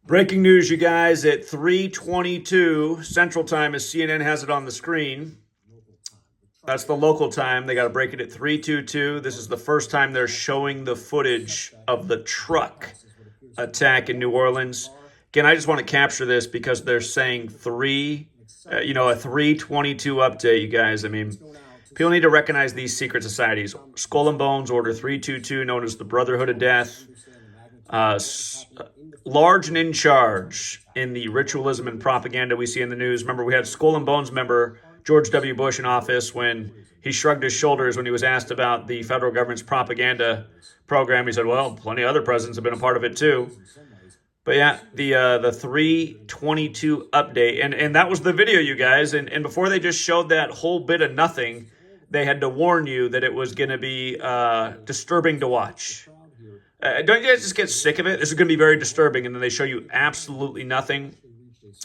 Breaking news, you guys, at 3:22 Central Time, as CNN has it on the screen. That's the local time. They got to break it at 3:22. This is the first time they're showing the footage of the truck attack in New Orleans. Again, I just want to capture this because they're saying a 3:22 update, you guys. I mean, people need to recognize these secret societies. Skull and Bones Order 322, known as the Brotherhood of Death. Large and in charge in the ritualism and propaganda we see in the news. Remember, we had Skull and Bones member George W. Bush in office when he shrugged his shoulders when he was asked about the federal government's propaganda program. He said, well, plenty of other presidents have been a part of it too. But yeah, the 3:22 update, and that was the video, you guys. And before they just showed that whole bit of nothing, they had to warn you that it was going to be disturbing to watch. Don't you guys just get sick of it? This is going to be very disturbing, and then they show you absolutely nothing.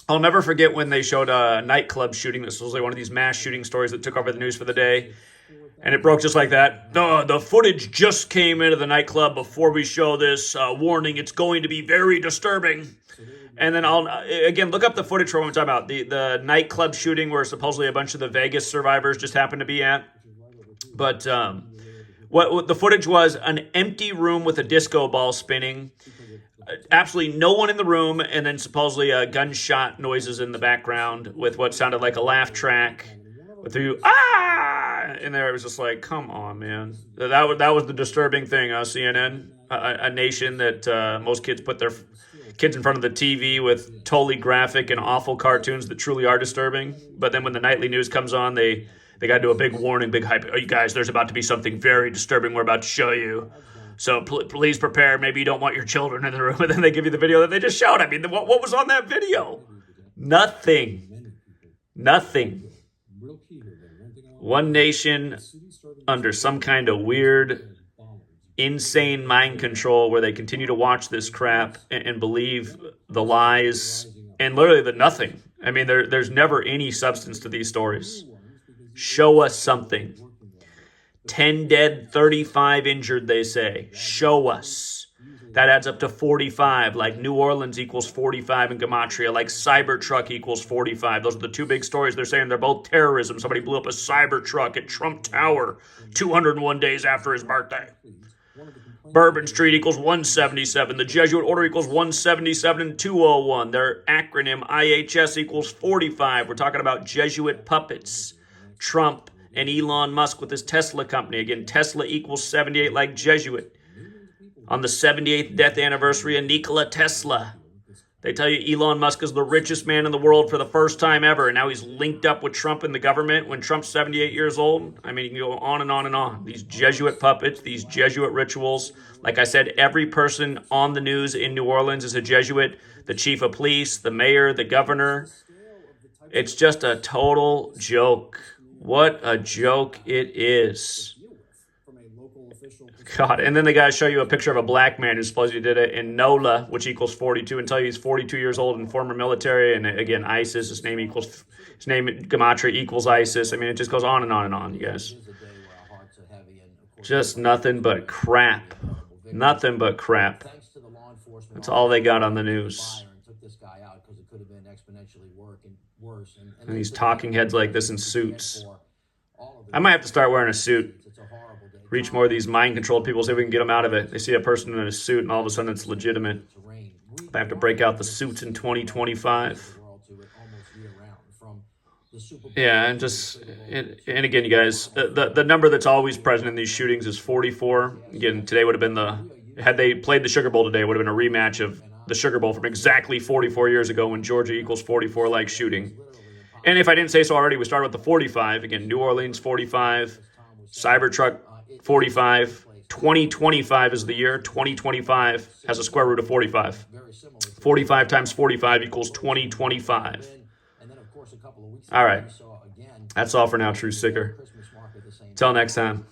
I'll never forget when they showed a nightclub shooting. This was like one of these mass shooting stories that took over the news for the day. And it broke just like that. The footage just came into the nightclub before we show this. Warning, it's going to be very disturbing. And then again, look up the footage for what I'm talking about. The nightclub shooting where supposedly a bunch of the Vegas survivors just happened to be at. But what the footage was, an empty room with a disco ball spinning. Absolutely no one in the room, and then supposedly gunshot noises in the background with what sounded like a laugh track. With you, and there it was just like, come on, man. That was the disturbing thing, CNN, a nation that most kids put their kids in front of the TV with totally graphic and awful cartoons that truly are disturbing. But then when the nightly news comes on, they got to do a big warning, big hype. Oh, you guys, there's about to be something very disturbing we're about to show you. So please prepare. Maybe you don't want your children in the room. And then they give you the video that they just showed. I mean, what was on that video? Nothing. One nation under some kind of weird, insane mind control where they continue to watch this crap and believe the lies and literally the nothing. I mean, there's never any substance to these stories. Show us something. 10 dead, 35 injured, they say. Show us. That adds up to 45, like New Orleans equals 45 in Gematria, like Cybertruck equals 45. Those are the two big stories. They're saying they're both terrorism. Somebody blew up a Cybertruck at Trump Tower 201 days after his birthday. Bourbon Street equals 177. The Jesuit Order equals 177 and 201. Their acronym IHS equals 45. We're talking about Jesuit puppets. Trump and Elon Musk with his Tesla company. Again, Tesla equals 78 like Jesuit. On the 78th death anniversary of Nikola Tesla, they tell you Elon Musk is the richest man in the world for the first time ever, and now he's linked up with Trump in the government when Trump's 78 years old. I mean, you can go on and on and on. These Jesuit puppets, these Jesuit rituals. Like I said, every person on the news in New Orleans is a Jesuit. The chief of police, the mayor, the governor. It's just a total joke. What a joke it is. God, and then they got to show you a picture of a black man who supposedly did it in NOLA, which equals 42, and tell you he's 42 years old and former military. And again, ISIS, his name Gematria equals ISIS. I mean, it just goes on and on and on, you guys. Just nothing but crap. Nothing but crap. That's all they got on the news. And these talking heads like this in suits. I might have to start wearing a suit. Reach more of these mind-controlled people, see if we can get them out of it. They see a person in a suit, and all of a sudden it's legitimate. I have to break out the suits in 2025. Yeah, and again, you guys, the number that's always present in these shootings is 44. Again, today would have been had they played the Sugar Bowl today, it would have been a rematch of the Sugar Bowl from exactly 44 years ago when Georgia equals 44 like shooting. And if I didn't say so already, we started with the 45. Again, New Orleans 45, Cybertruck 45. 2025 is the year. 2025 has a square root of 45. 45 times 45 equals 2025. All right. That's all for now, True Sicker. Till next time.